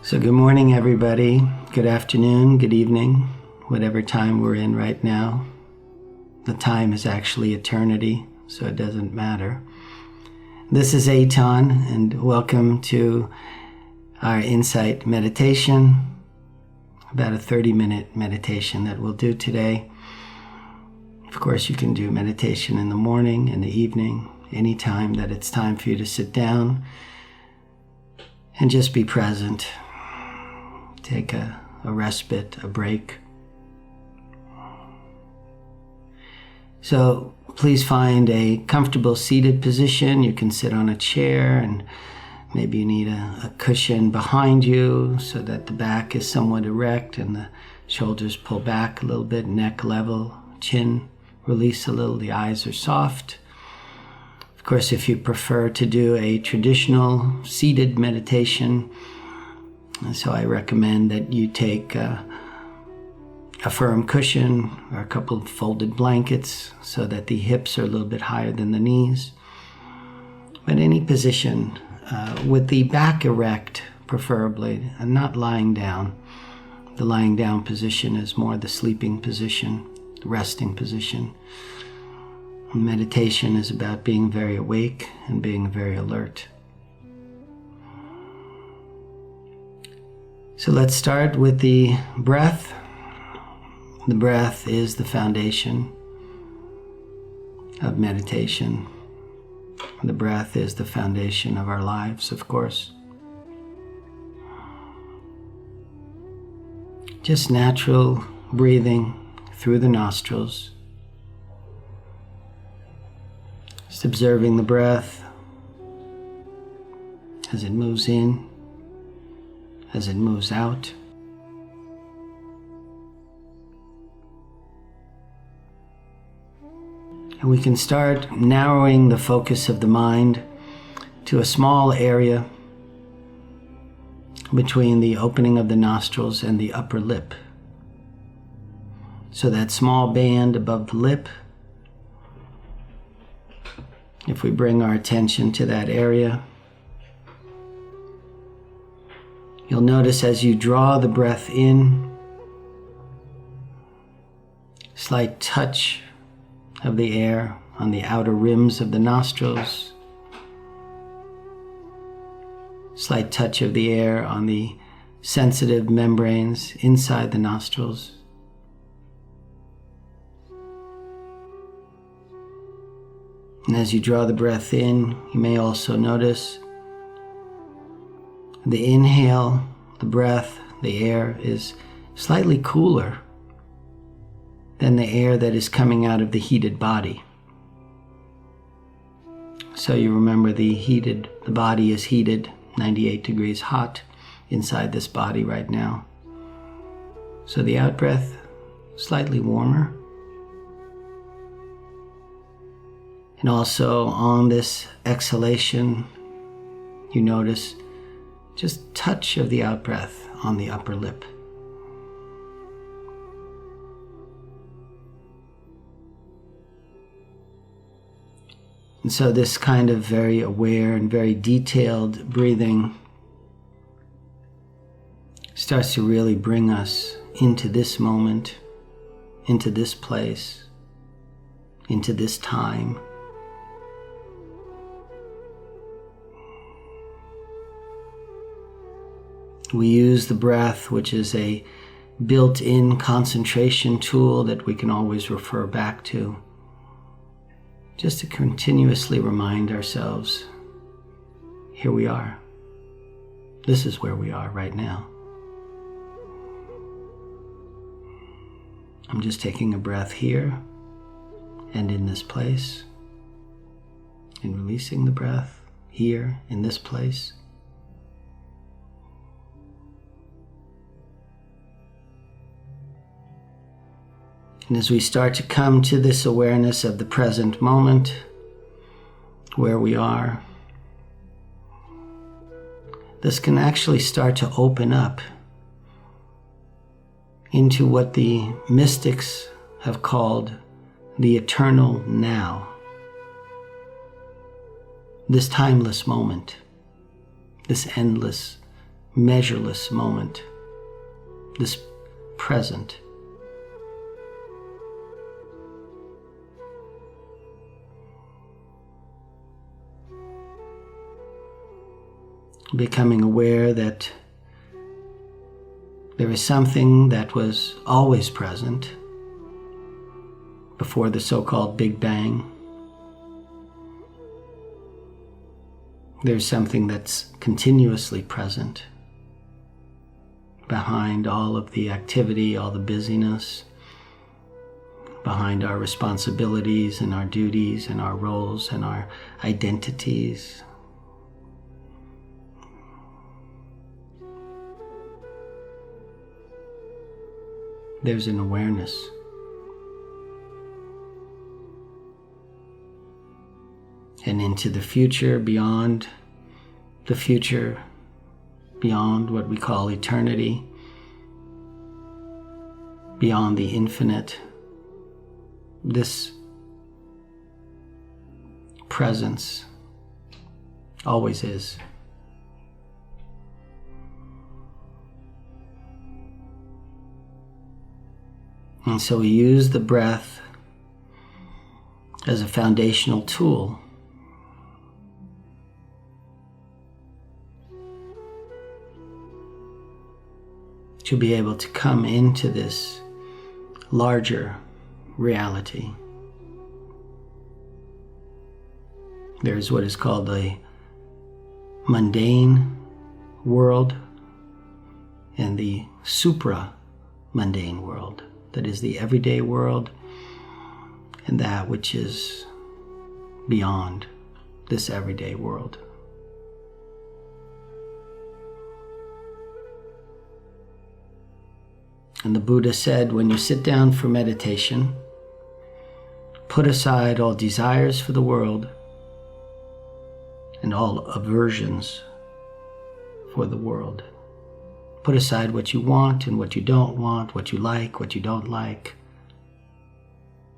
So good morning, everybody. Good afternoon, good evening, whatever time we're in right now. The time is actually eternity, so it doesn't matter. This is Etan, and welcome to our insight meditation, about a 30-minute meditation that we'll do today. Of course, you can do meditation in the morning, in the evening, any time that it's time for you to sit down and just be present. Take a respite, a break. So please find a comfortable seated position. You can sit on a chair, and maybe you need a cushion behind you so that the back is somewhat erect and the shoulders pull back a little bit, neck level, chin release a little, the eyes are soft. Of course, if you prefer to do a traditional seated meditation, so I recommend that you take a firm cushion or a couple of folded blankets so that the hips are a little bit higher than the knees. But any position with the back erect, preferably, and not lying down. The lying down position is more the sleeping position, the resting position. Meditation is about being very awake and being very alert. So let's start with the breath. The breath is the foundation of meditation. The breath is the foundation of our lives, of course. Just natural breathing through the nostrils. Just observing the breath as it moves in, as it moves out. And we can start narrowing the focus of the mind to a small area between the opening of the nostrils and the upper lip. So that small band above the lip, if we bring our attention to that area, you'll notice as you draw the breath in, slight touch of the air on the outer rims of the nostrils, slight touch of the air on the sensitive membranes inside the nostrils. And as you draw the breath in, you may also notice the inhale, the breath, the air is slightly cooler than the air that is coming out of the heated body. So you remember the body is heated, 98 degrees hot inside this body right now. So the out breath, slightly warmer. And also on this exhalation, you notice just touch of the out breath on the upper lip. And so this kind of very aware and very detailed breathing starts to really bring us into this moment, into this place, into this time. We use the breath, which is a built-in concentration tool that we can always refer back to, just to continuously remind ourselves, here we are. This is where we are right now. I'm just taking a breath here and in this place, and releasing the breath here in this place. And as we start to come to this awareness of the present moment, where we are, this can actually start to open up into what the mystics have called the eternal now. This timeless moment, this endless measureless moment, this present. Becoming aware that there is something that was always present before the so-called Big Bang. There's something that's continuously present behind all of the activity, all the busyness, behind our responsibilities and our duties and our roles and our identities. There's an awareness. And into the future, beyond the future, beyond what we call eternity, beyond the infinite, this presence always is. And so we use the breath as a foundational tool to be able to come into this larger reality. There's what is called the mundane world and the supra-mundane world. That is the everyday world and that which is beyond this everyday world. And the Buddha said, when you sit down for meditation, put aside all desires for the world and all aversions for the world. Put aside what you want and what you don't want, what you like, what you don't like.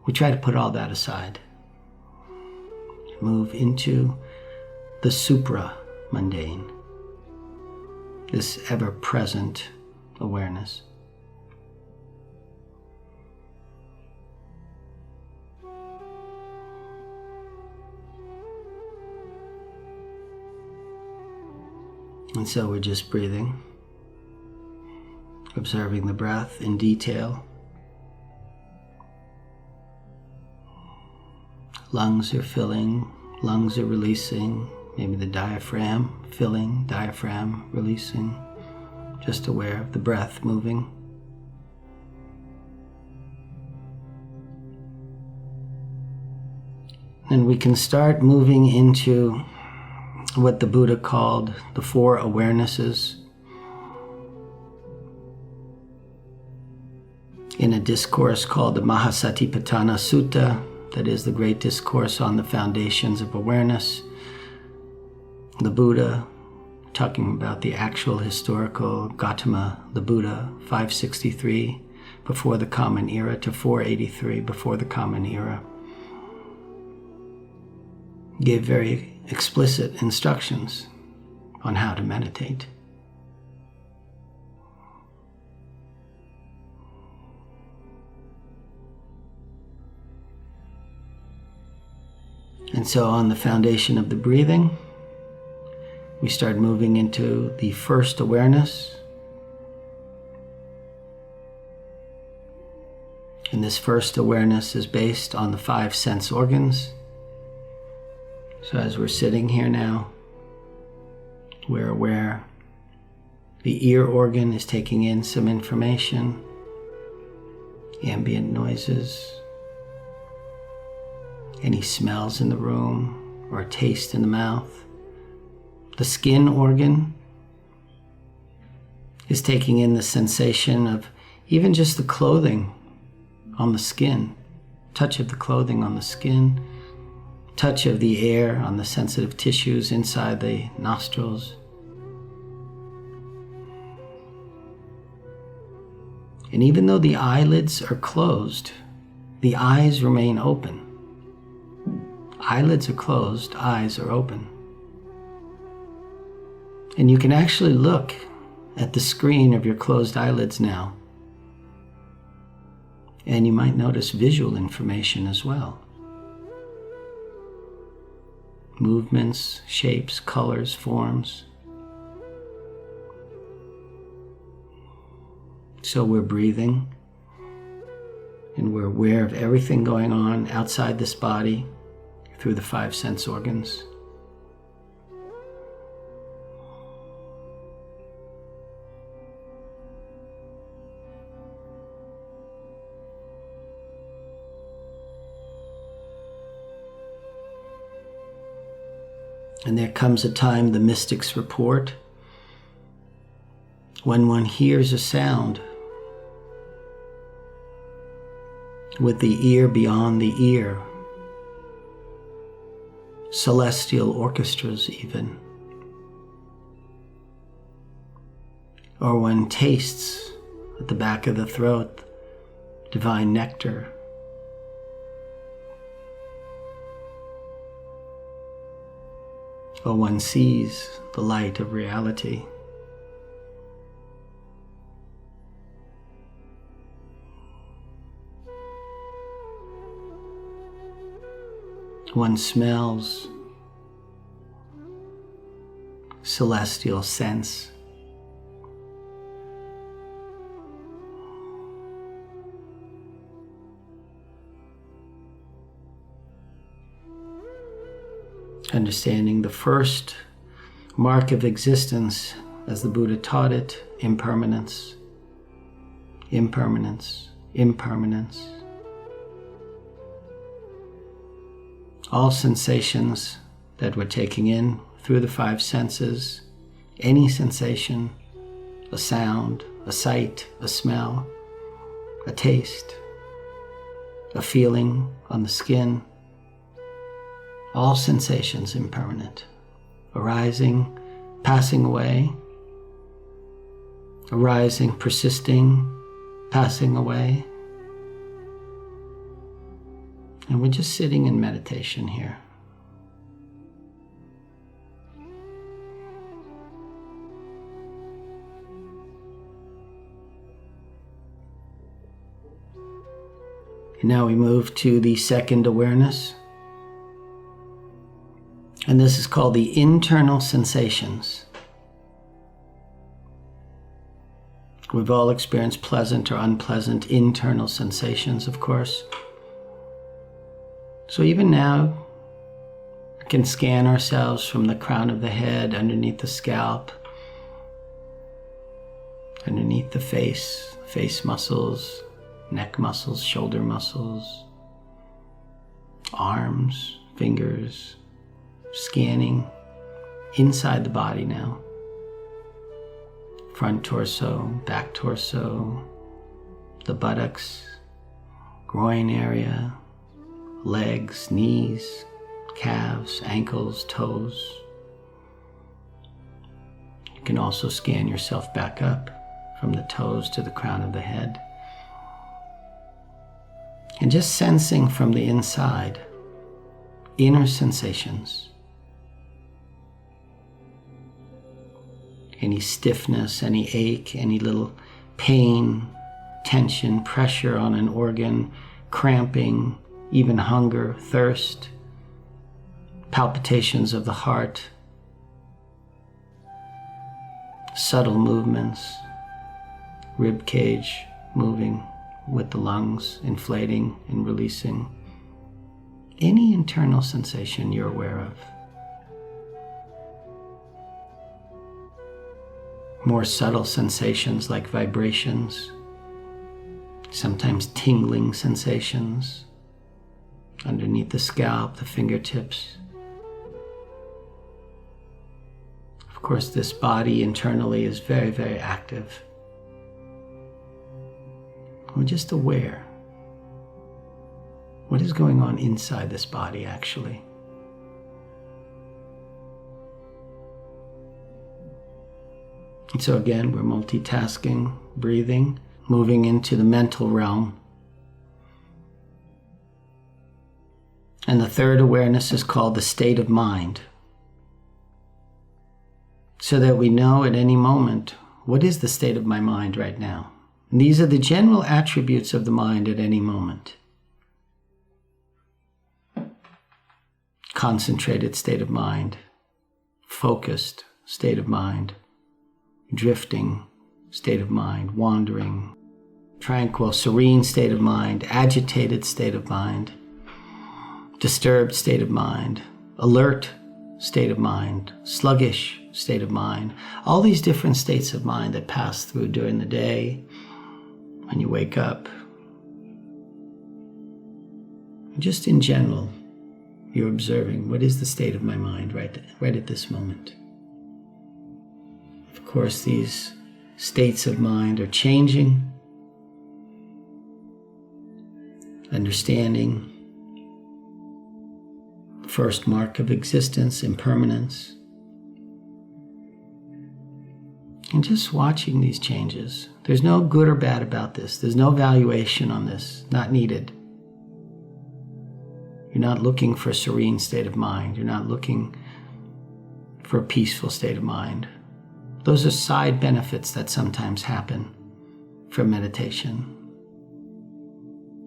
We try to put all that aside. Move into the supra-mundane, this ever-present awareness. And so we're just breathing, observing the breath in detail. Lungs are filling, lungs are releasing, maybe the diaphragm filling, diaphragm releasing, just aware of the breath moving. And we can start moving into what the Buddha called the four awarenesses. In a discourse called the Mahasatipatthana Sutta, that is the great discourse on the foundations of awareness, the Buddha, talking about the actual historical Gautama, the Buddha, 563 before the Common Era to 483 before the Common Era, gave very explicit instructions on how to meditate. And so on the foundation of the breathing, we start moving into the first awareness. And this first awareness is based on the 5 sense organs. So as we're sitting here now, we're aware the ear organ is taking in some information, ambient noises, any smells in the room or a taste in the mouth. The skin organ is taking in the sensation of even just the clothing on the skin, touch of the clothing on the skin, touch of the air on the sensitive tissues inside the nostrils. And even though the eyelids are closed, the eyes remain open. Eyelids are closed, eyes are open. And you can actually look at the screen of your closed eyelids now. And you might notice visual information as well. Movements, shapes, colors, forms. So we're breathing, and we're aware of everything going on outside this body through the 5 sense organs. And there comes a time, the mystics report, when one hears a sound with the ear beyond the ear, celestial orchestras even, or one tastes at the back of the throat divine nectar, or one sees the light of reality. One smells celestial scents. Understanding the first mark of existence, as the Buddha taught it, impermanence, impermanence, impermanence. All sensations that we're taking in through the 5 senses, any sensation, a sound, a sight, a smell, a taste, a feeling on the skin, all sensations impermanent, arising, passing away, arising, persisting, passing away. And we're just sitting in meditation here. And now we move to the second awareness. And this is called the internal sensations. We've all experienced pleasant or unpleasant internal sensations, of course. So even now, we can scan ourselves from the crown of the head, underneath the scalp, underneath the face muscles, neck muscles, shoulder muscles, arms, fingers, scanning inside the body now. Front torso, back torso, the buttocks, groin area, legs, knees, calves, ankles, toes. You can also scan yourself back up from the toes to the crown of the head. And just sensing from the inside, inner sensations. Any stiffness, any ache, any little pain, tension, pressure on an organ, cramping, even hunger, thirst, palpitations of the heart, subtle movements, rib cage moving with the lungs, inflating and releasing. Any internal sensation you're aware of. More subtle sensations like vibrations, sometimes tingling sensations underneath the scalp, the fingertips. Of course, this body internally is very, very active. We're just aware. What is going on inside this body, actually? And so again, we're multitasking, breathing, moving into the mental realm. And the third awareness is called the state of mind. So that we know at any moment What is the state of my mind right now? And these are the general attributes of the mind at any moment. Concentrated state of mind, focused state of mind, drifting state of mind, wandering, tranquil, serene state of mind, agitated state of mind, disturbed state of mind, alert state of mind, sluggish state of mind, all these different states of mind that pass through during the day when you wake up. Just in general, you're observing, what is the state of my mind right at this moment? Of course, these states of mind are changing. Understanding, first mark of existence, impermanence. And just watching these changes. There's no good or bad about this. There's no valuation on this, not needed. You're not looking for a serene state of mind. You're not looking for a peaceful state of mind. Those are side benefits that sometimes happen from meditation.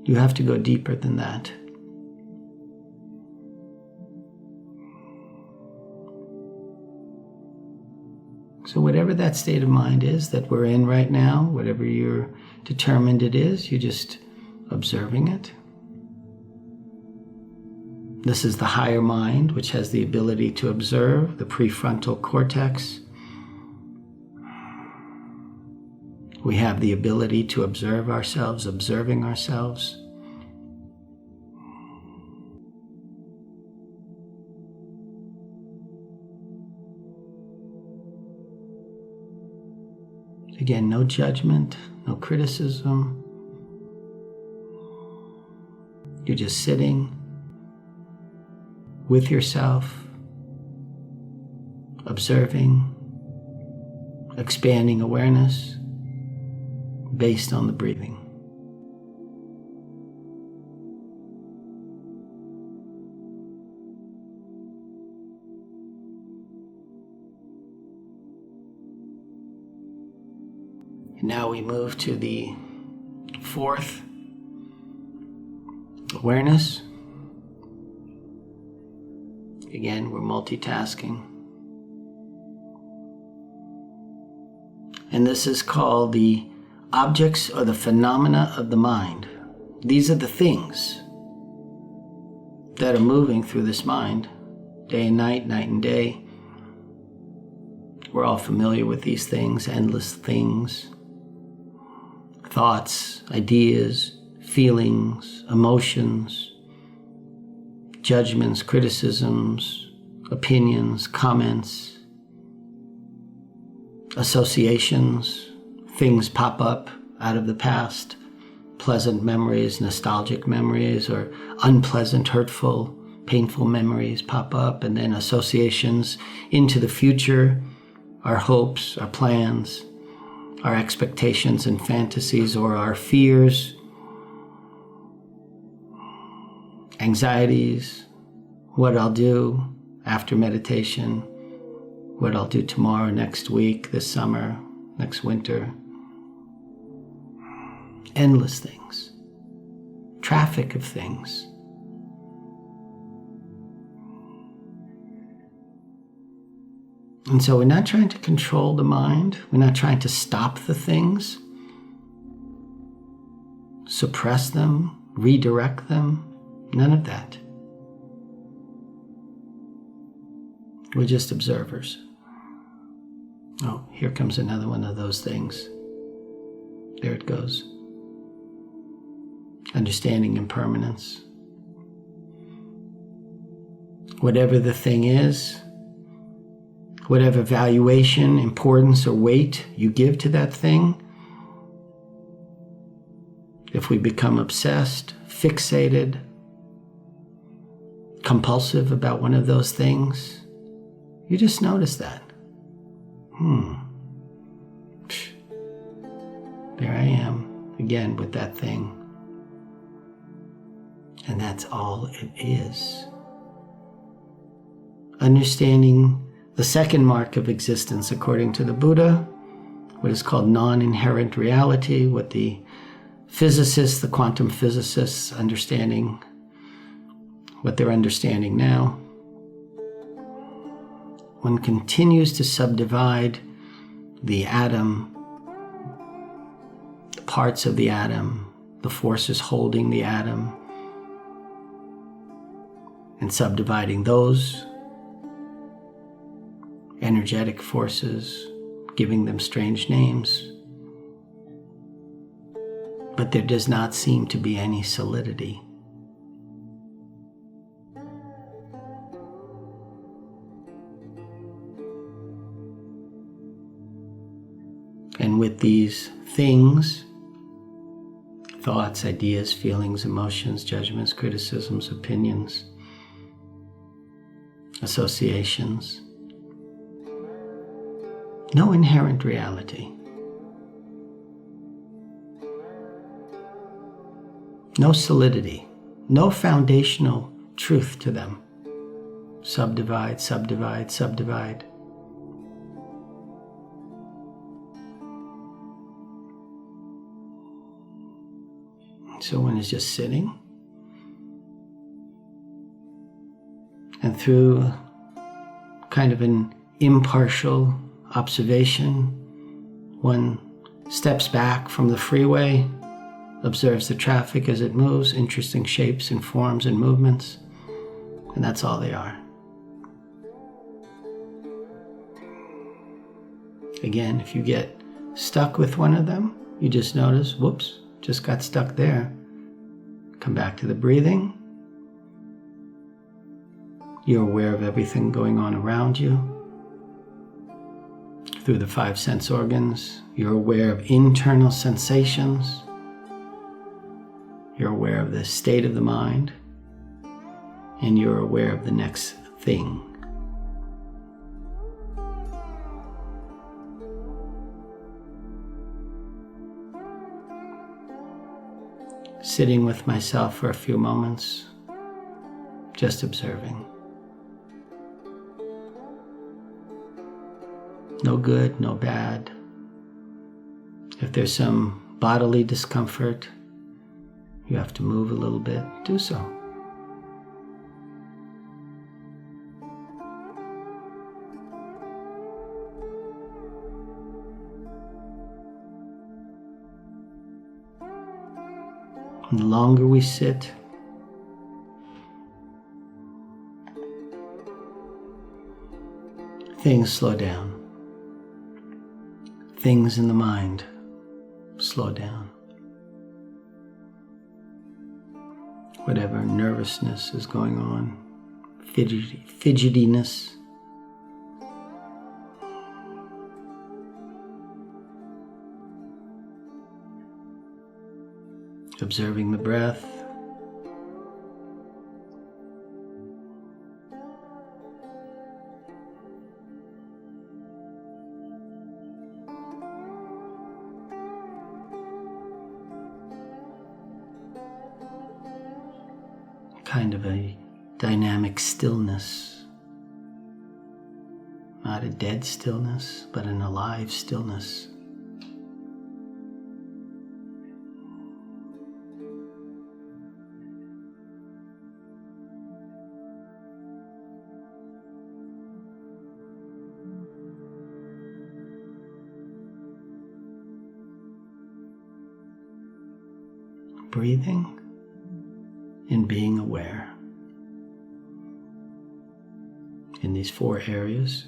You have to go deeper than that. So whatever that state of mind is that we're in right now, whatever you're determined it is, you're just observing it. This is the higher mind, which has the ability to observe, the prefrontal cortex. We have the ability to observe ourselves, observing ourselves. Again, no judgment, no criticism. You're just sitting with yourself, observing, expanding awareness based on the breathing. And now we move to the fourth awareness. Again, we're multitasking. And this is called the objects or the phenomena of the mind. These are the things that are moving through this mind, day and night, night and day. We're all familiar with these things, endless things, thoughts, ideas, feelings, emotions, judgments, criticisms, opinions, comments, associations. Things pop up out of the past, pleasant memories, nostalgic memories, or unpleasant, hurtful, painful memories pop up, and then associations into the future, our hopes, our plans, our expectations and fantasies, or our fears, anxieties, what I'll do after meditation, what I'll do tomorrow, next week, this summer, next winter. Endless things, traffic of things. And so we're not trying to control the mind. We're not trying to stop the things, suppress them, redirect them. None of that. We're just observers. Oh, here comes another one of those things. There it goes. Understanding impermanence. Whatever the thing is, whatever valuation, importance, or weight you give to that thing, if we become obsessed, fixated, compulsive about one of those things, you just notice that. There I am, again with that thing. And that's all it is. Understanding the second mark of existence according to the Buddha, what is called non-inherent reality, what the physicists, the quantum physicists, what they're understanding now. One continues to subdivide the atom, the parts of the atom, the forces holding the atom, and subdividing those energetic forces, giving them strange names. But there does not seem to be any solidity. And with these things, thoughts, ideas, feelings, emotions, judgments, criticisms, opinions, associations, no inherent reality. No solidity, no foundational truth to them. Subdivide, subdivide, subdivide. So one is just sitting, and through kind of an impartial observation, one steps back from the freeway, observes the traffic as it moves, interesting shapes and forms and movements, and that's all they are. Again, if you get stuck with one of them, you just notice, whoops, just got stuck there. Come back to the breathing. You're aware of everything going on around you. Through the 5 sense organs, you're aware of internal sensations. You're aware of the state of the mind. And you're aware of the next thing. Sitting with myself for a few moments, just observing. No good, no bad. If there's some bodily discomfort, you have to move a little bit, do so. And the longer we sit, things slow down. Things in the mind slow down. Whatever nervousness is going on, fidgetiness, observing the breath, kind of a dynamic stillness, not a dead stillness, but an alive stillness. Breathing and being aware in these 4 areas.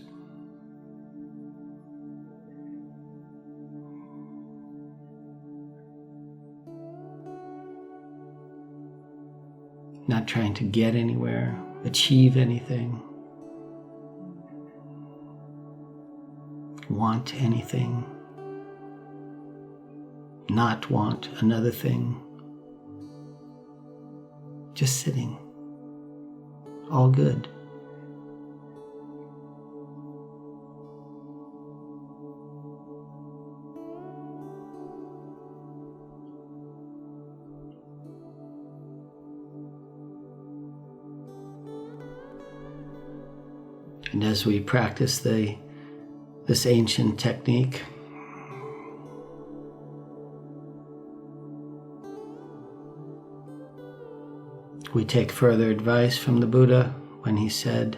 Not trying to get anywhere, achieve anything, want anything, not want another thing. Just sitting, all good. And as we practice this ancient technique, We take further advice from the Buddha when he said,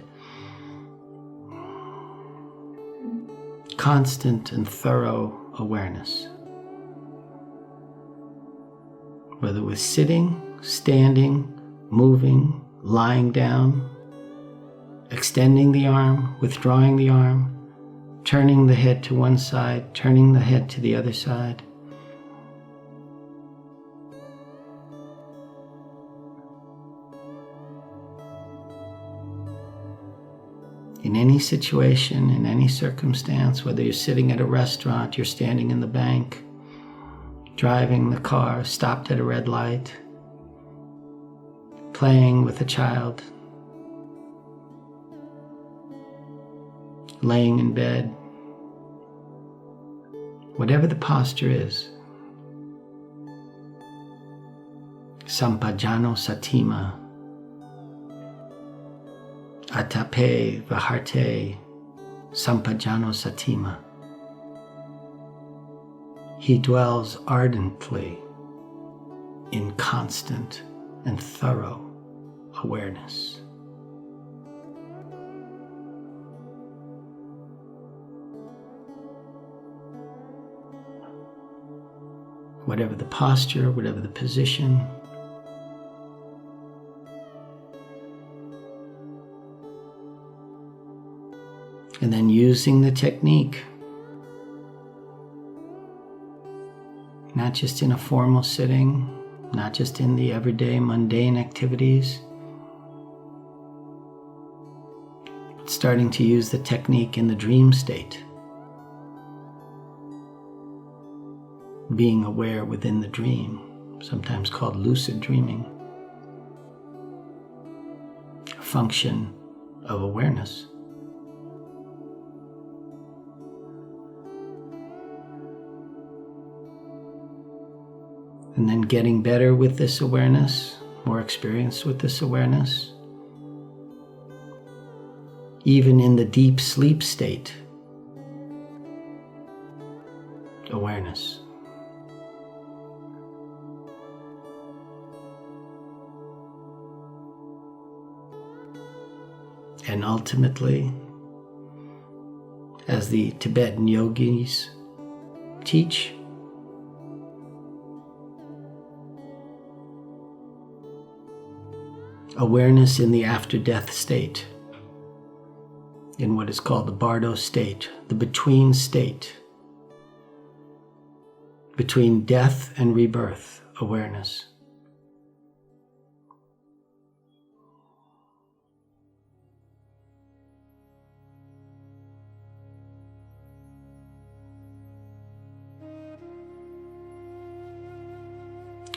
constant and thorough awareness. Whether we're sitting, standing, moving, lying down, extending the arm, withdrawing the arm, turning the head to one side, turning the head to the other side. In any situation, in any circumstance, whether you're sitting at a restaurant, you're standing in the bank, driving the car, stopped at a red light, playing with a child, laying in bed, whatever the posture is, sampajano satima, atape vaharte, sampajano satima. He dwells ardently in constant and thorough awareness. Whatever the posture, whatever the position, and then using the technique, not just in a formal sitting, not just in the everyday mundane activities, but starting to use the technique in the dream state, being aware within the dream, sometimes called lucid dreaming, a function of awareness. And then getting better with this awareness, more experience with this awareness, even in the deep sleep state, awareness. And ultimately, as the Tibetan yogis teach, awareness in the after-death state, in what is called the bardo state, the between state, between death and rebirth, awareness.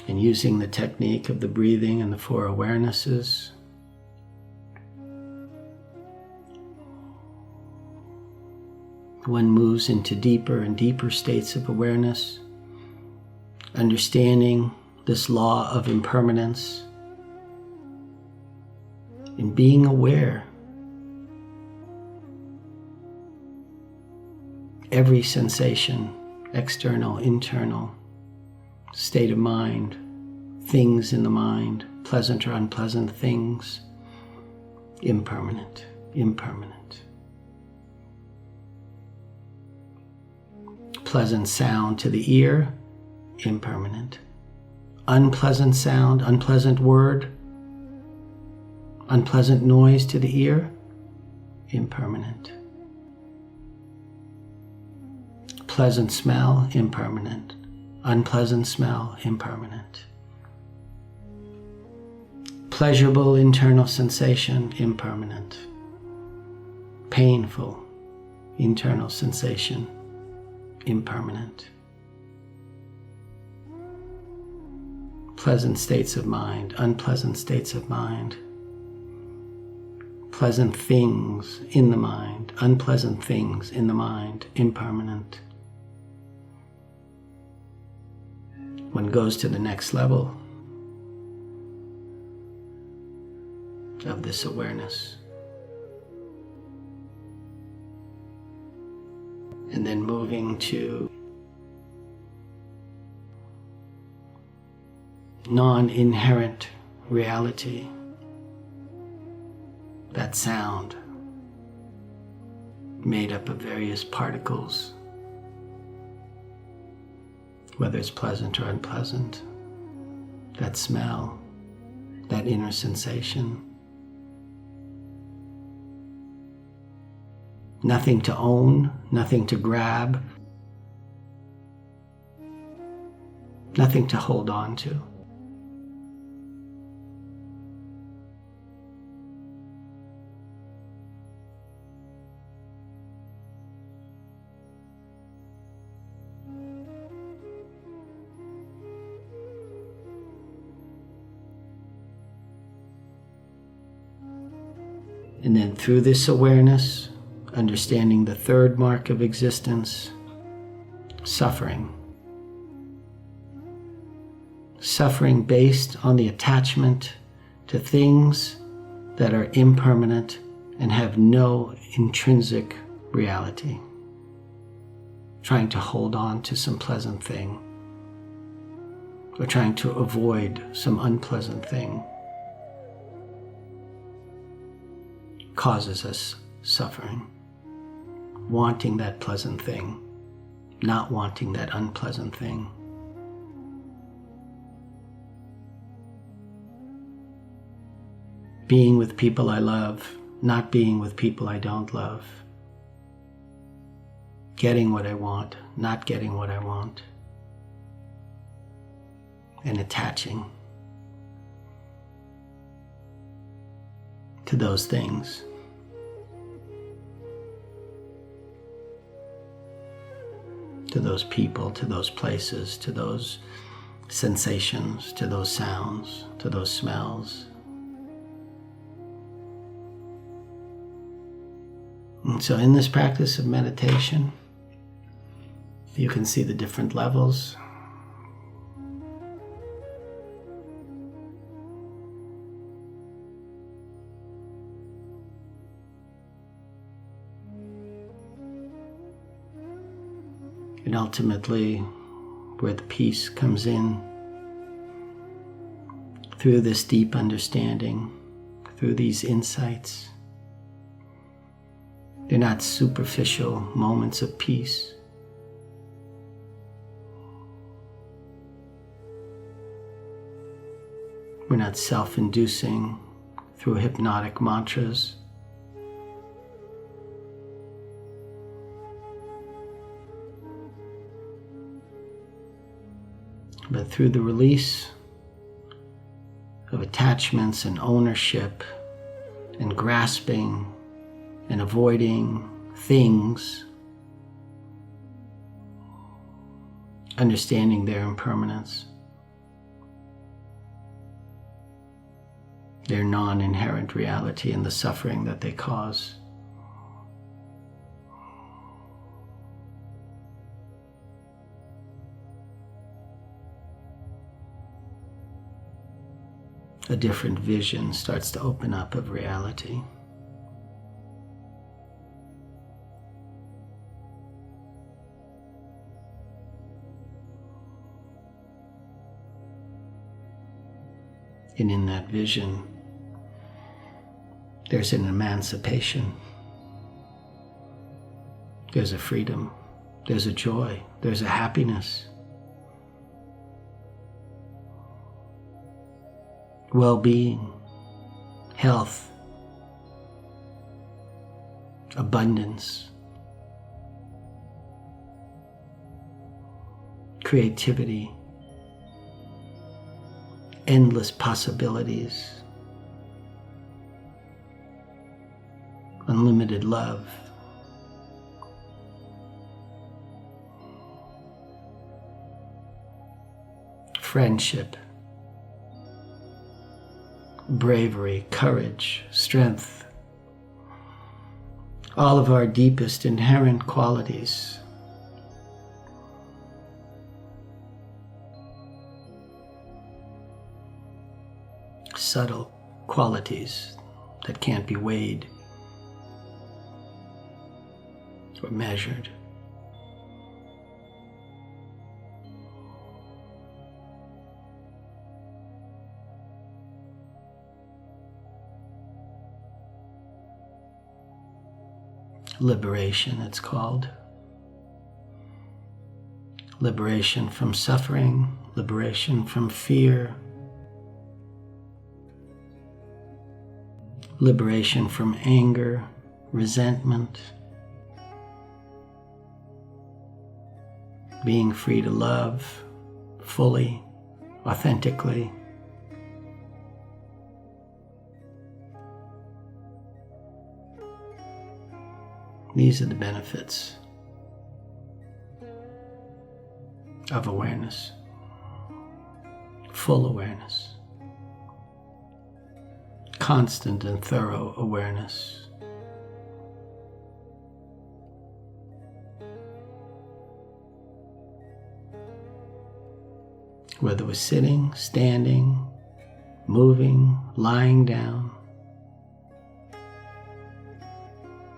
And using the technique of the breathing and the four awarenesses, one moves into deeper and deeper states of awareness, understanding this law of impermanence, and being aware. Every sensation, external, internal, state of mind, things in the mind, pleasant or unpleasant things, impermanent, impermanent. Pleasant sound to the ear, impermanent. Unpleasant sound, unpleasant word, unpleasant noise to the ear, impermanent. Pleasant smell, impermanent. Unpleasant smell, impermanent. Pleasurable internal sensation, impermanent. Painful internal sensation, impermanent. Pleasant states of mind, unpleasant states of mind. Pleasant things in the mind, unpleasant things in the mind, impermanent. One goes to the next level of this awareness. And then moving to non-inherent reality, that sound made up of various particles, whether it's pleasant or unpleasant, that smell, that inner sensation. Nothing to own, nothing to grab, nothing to hold on to. And then through this awareness, understanding the third mark of existence, suffering. Suffering based on the attachment to things that are impermanent and have no intrinsic reality. Trying to hold on to some pleasant thing, or trying to avoid some unpleasant thing, causes us suffering. Wanting that pleasant thing, not wanting that unpleasant thing. Being with people I love, not being with people I don't love. Getting what I want, not getting what I want. And attaching to those things. To those people, to those places, to those sensations, to those sounds, to those smells. And so in this practice of meditation, you can see the different levels. And ultimately, where the peace comes in, through this deep understanding, through these insights. They're not superficial moments of peace. We're not self-inducing through hypnotic mantras. But through the release of attachments and ownership and grasping and avoiding things, understanding their impermanence, their non-inherent reality, and the suffering that they cause. A different vision starts to open up of reality. And in that vision, there's an emancipation. There's a freedom. There's a joy. There's a happiness. Well-being, health, abundance, creativity, endless possibilities, unlimited love. Friendship, bravery, courage, strength, all of our deepest inherent qualities. Subtle qualities that can't be weighed or measured. liberation, it's called. Liberation from suffering, liberation from fear, liberation from anger, resentment, being free to love fully, authentically. These are the benefits of awareness, full awareness, constant and thorough awareness. Whether we're sitting, standing, moving, lying down,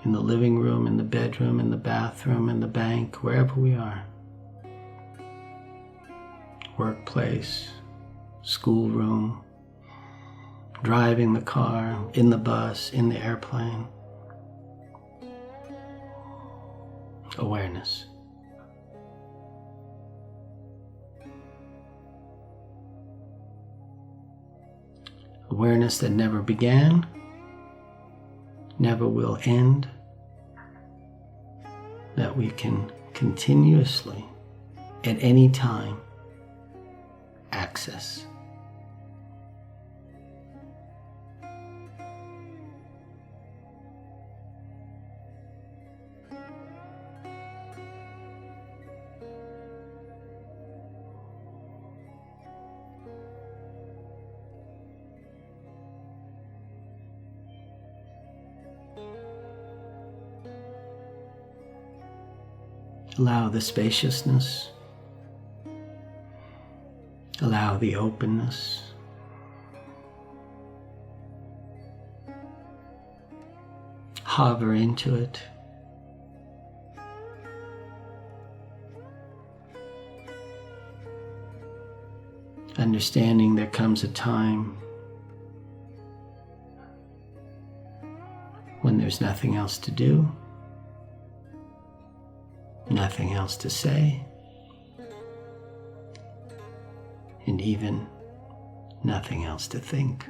in the living room, in the bedroom, in the bathroom, in the bank, wherever we are. Workplace, schoolroom, driving the car, in the bus, in the airplane. Awareness. Awareness that never began, never will end, that we can continuously, at any time, access. Allow the spaciousness, allow the openness, hover into it, understanding there comes a time when there's nothing else to do, nothing else to say, and even nothing else to think.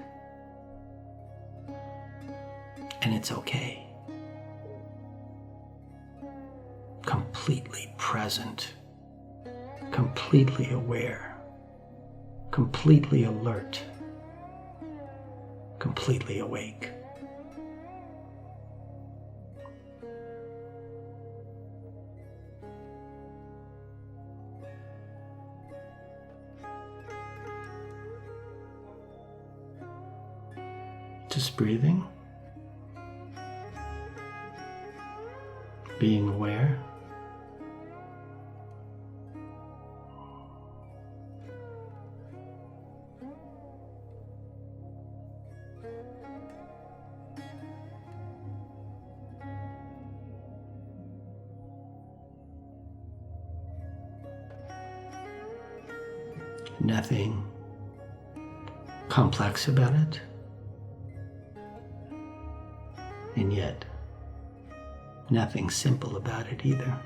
And it's okay. Completely present, completely aware, completely alert, completely awake. Just breathing, being aware, nothing complex about it. And yet, nothing simple about it either.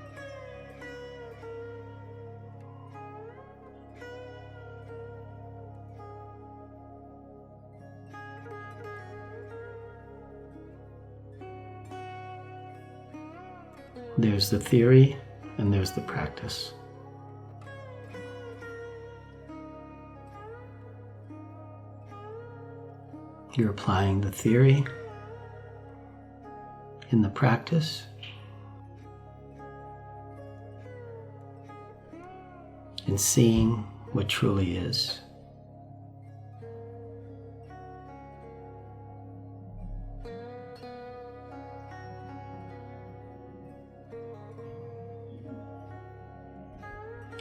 There's the theory and there's the practice. You're applying the theory in the practice, and seeing what truly is.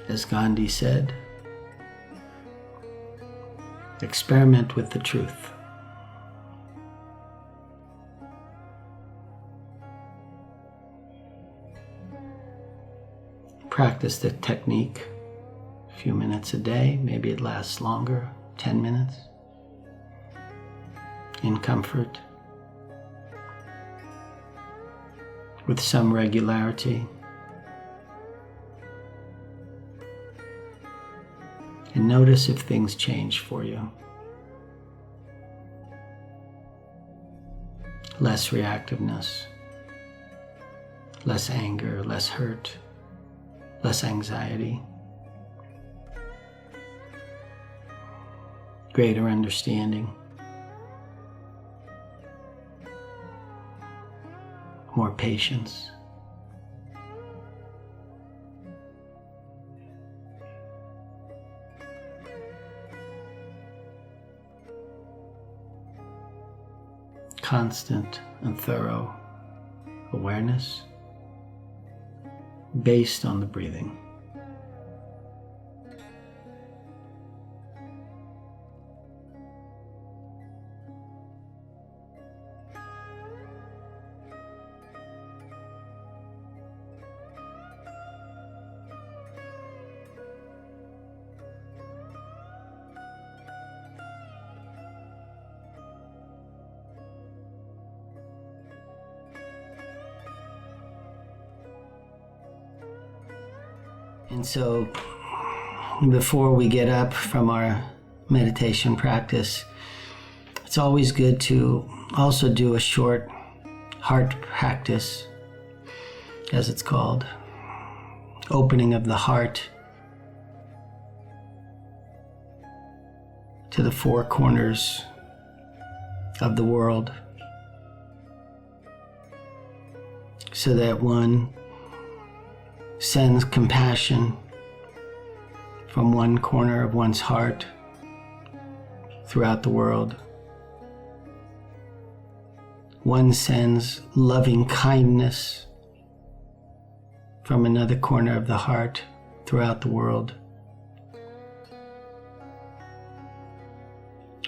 As Gandhi said, experiment with the truth. Practice the technique a few minutes a day. Maybe it lasts longer, 10 minutes, in comfort. with some regularity. And notice if things change for you. Less reactiveness, less anger, less hurt, less anxiety, greater understanding, more patience. Constant and thorough awareness based on the breathing. And so, before we get up from our meditation practice, it's always good to also do a short heart practice, as it's called, opening of the heart to the four corners of the world, so that one sends compassion from one corner of one's heart throughout the world. One sends loving kindness from another corner of the heart throughout the world.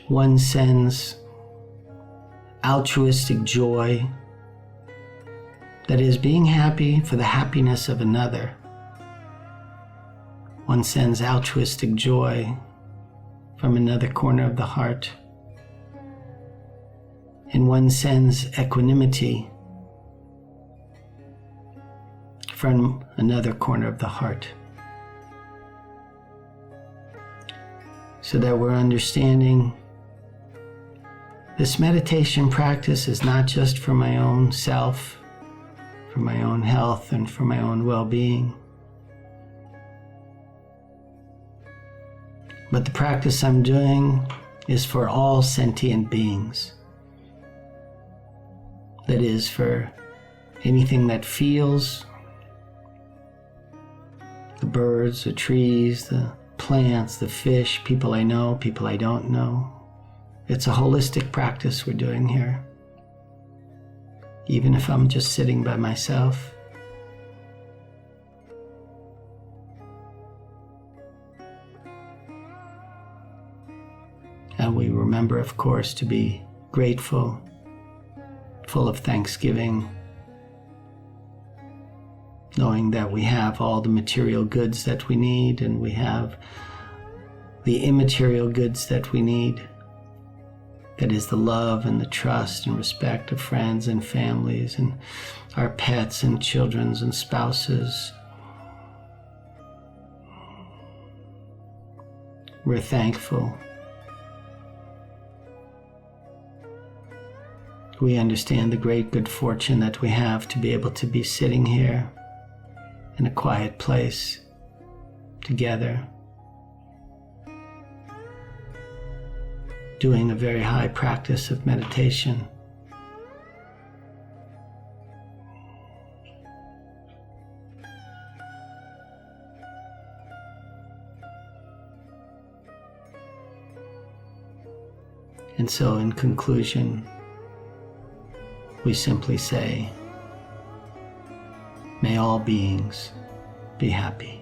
One sends altruistic joy, that is, being happy for the happiness of another. One sends altruistic joy from another corner of the heart. And one sends equanimity from another corner of the heart. So that we're understanding this meditation practice is not just for my own self, for my own health and for my own well-being. But the practice I'm doing is for all sentient beings. That is, for anything that feels, the birds, the trees, the plants, the fish, people I know, people I don't know. It's a holistic practice we're doing here. Even if I'm just sitting by myself. And we remember, of course, to be grateful, full of thanksgiving, knowing that we have all the material goods that we need, and we have the immaterial goods that we need. That is the love and the trust and respect of friends and families and our pets and children and spouses. We're thankful. We understand the great good fortune that we have to be able to be sitting here in a quiet place together, doing a very high practice of meditation. And so in conclusion, we simply say, may all beings be happy.